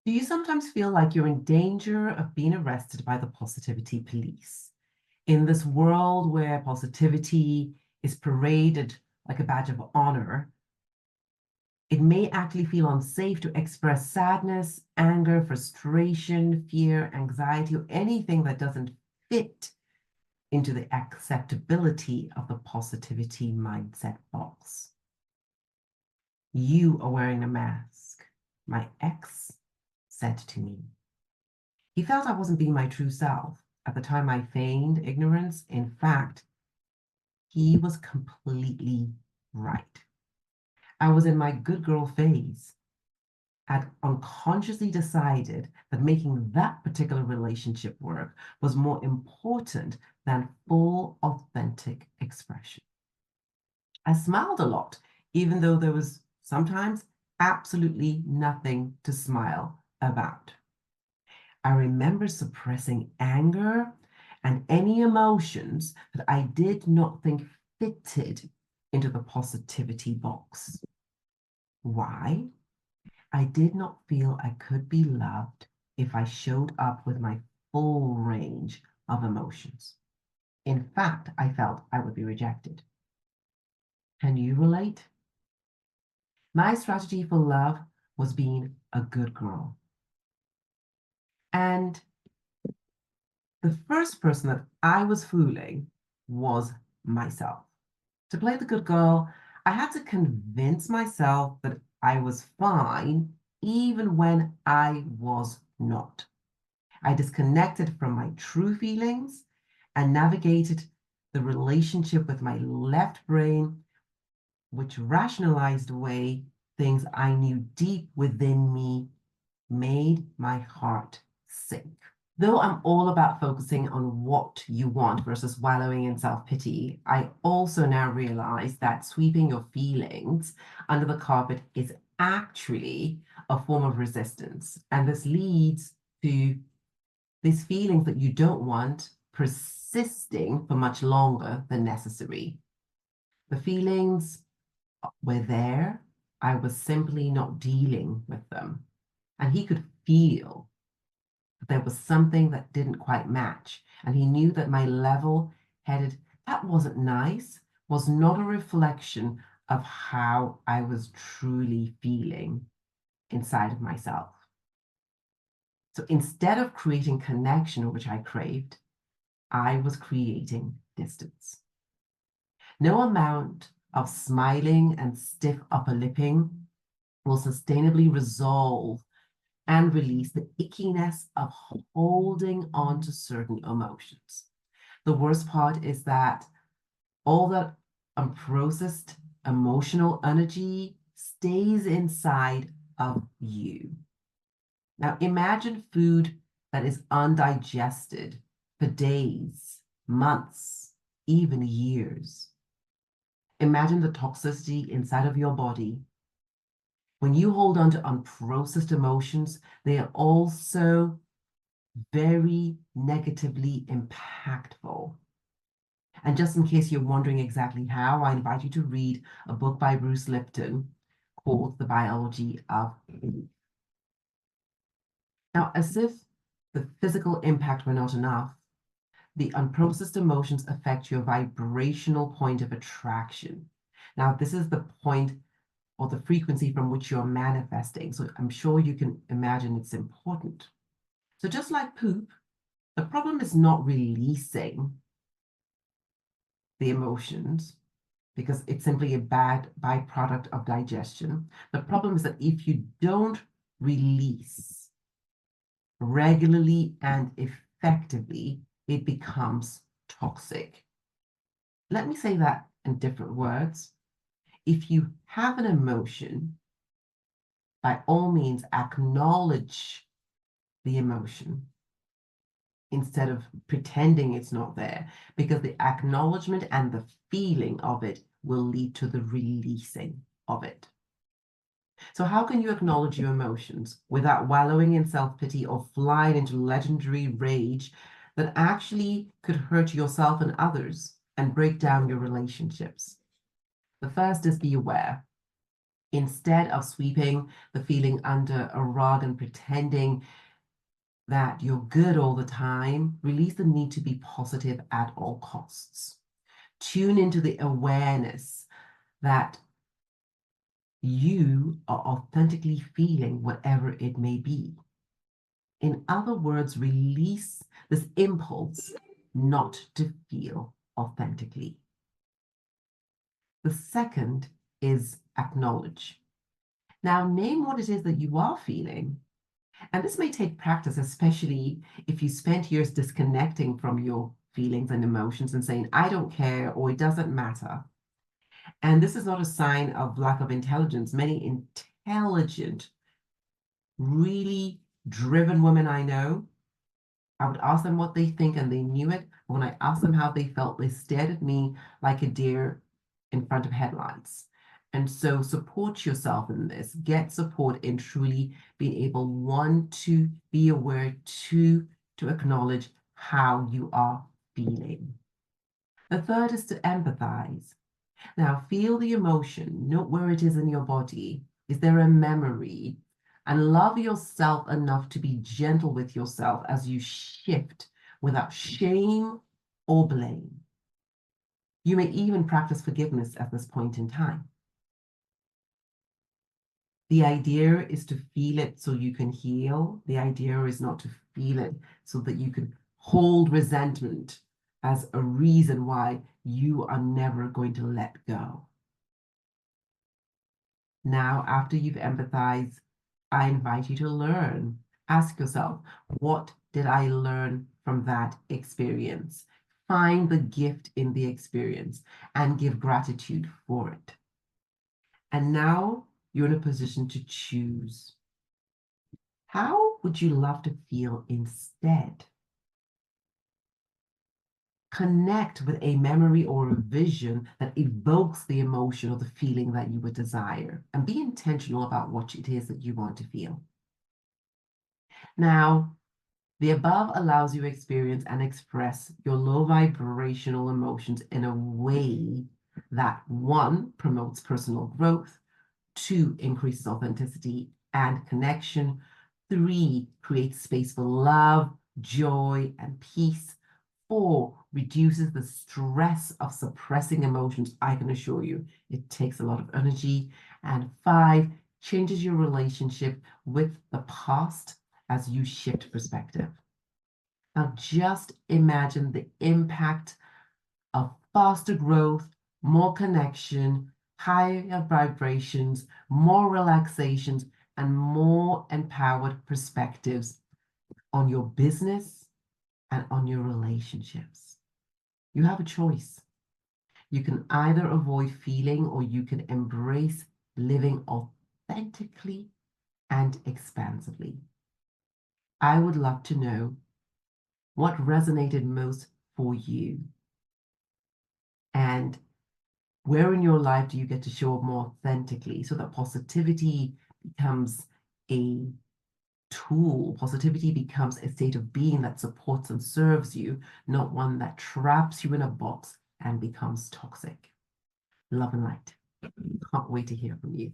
Do you sometimes feel like you're in danger of being arrested by the positivity police? In this world where positivity is paraded like a badge of honor, it may actually feel unsafe to express sadness, anger, frustration, fear, anxiety, or anything that doesn't fit into the acceptability of the positivity mindset box. You are wearing a mask, my ex said to me. He felt I wasn't being my true self. At the time, I feigned ignorance. In fact, he was completely right. I was in my good girl phase, had unconsciously decided that making that particular relationship work was more important than full, authentic expression. I smiled a lot, even though there was sometimes absolutely nothing to smile about. I remember suppressing anger and any emotions that I did not think fitted into the positivity box. Why? I did not feel I could be loved if I showed up with my full range of emotions. In fact, I felt I would be rejected. Can you relate? My strategy for love was being a good girl. And the first person that I was fooling was myself. To play the good girl, I had to convince myself that I was fine, even when I was not. I disconnected from my true feelings and navigated the relationship with my left brain, which rationalized away things I knew deep within me made my heart sink. Though I'm all about focusing on what you want versus wallowing in self-pity, I also now realize that sweeping your feelings under the carpet is actually a form of resistance. And this leads to these feelings that you don't want persisting for much longer than necessary. The feelings were there. I was simply not dealing with them. And he could feel there was something that didn't quite match. And he knew that my level headed, that wasn't nice, was not a reflection of how I was truly feeling inside of myself. So instead of creating connection, which I craved, I was creating distance. No amount of smiling and stiff upper lipping will sustainably resolve and release the ickiness of holding on to certain emotions. The worst part is that all that unprocessed emotional energy stays inside of you. Now imagine food that is undigested for days, months, even years. Imagine the toxicity inside of your body. When you hold on to unprocessed emotions, they are also very negatively impactful. And just in case you're wondering exactly how, I invite you to read a book by Bruce Lipton called The Biology of Belief. Now, as if the physical impact were not enough, the unprocessed emotions affect your vibrational point of attraction. Now, this is the point or the frequency from which you're manifesting. So I'm sure you can imagine it's important. So just like poop, the problem is not releasing the emotions because it's simply a bad byproduct of digestion. The problem is that if you don't release regularly and effectively, it becomes toxic. Let me say that in different words. If you have an emotion, by all means, acknowledge the emotion instead of pretending it's not there, because the acknowledgement and the feeling of it will lead to the releasing of it. So how can you acknowledge your emotions without wallowing in self-pity or flying into legendary rage that actually could hurt yourself and others and break down your relationships? The first is be aware. Instead of sweeping the feeling under a rug and pretending that you're good all the time, release the need to be positive at all costs. Tune into the awareness that you are authentically feeling whatever it may be. In other words, release this impulse not to feel authentically. The second is acknowledge. Now, name what it is that you are feeling. And this may take practice, especially if you spent years disconnecting from your feelings and emotions and saying, I don't care, or it doesn't matter. And this is not a sign of lack of intelligence. Many intelligent, really driven women I know, I would ask them what they think and they knew it. When I asked them how they felt, they stared at me like a deer in front of headlights. And so support yourself in this. Get support in truly being able, one, to be aware, two, to acknowledge how you are feeling. The third is to empathize. Now, feel the emotion, note where it is in your body. Is there a memory? And love yourself enough to be gentle with yourself as you shift without shame or blame. You may even practice forgiveness at this point in time. The idea is to feel it so you can heal. The idea is not to feel it so that you can hold resentment as a reason why you are never going to let go. Now, after you've empathized, I invite you to learn. Ask yourself, what did I learn from that experience? Find the gift in the experience and give gratitude for it. And now you're in a position to choose. How would you love to feel instead? Connect with a memory or a vision that evokes the emotion or the feeling that you would desire, and be intentional about what it is that you want to feel. Now, the above allows you to experience and express your low vibrational emotions in a way that, one, promotes personal growth, two, increases authenticity and connection, three, creates space for love, joy, and peace, four, reduces the stress of suppressing emotions. I can assure you it takes a lot of energy. And five, changes your relationship with the past as you shift perspective. Now, just imagine the impact of faster growth, more connection, higher vibrations, more relaxations, and more empowered perspectives on your business and on your relationships. You have a choice. You can either avoid feeling or you can embrace living authentically and expansively. I would love to know what resonated most for you. And where in your life do you get to show up more authentically so that positivity becomes a tool? Positivity becomes a state of being that supports and serves you, not one that traps you in a box and becomes toxic. Love and light. Can't wait to hear from you.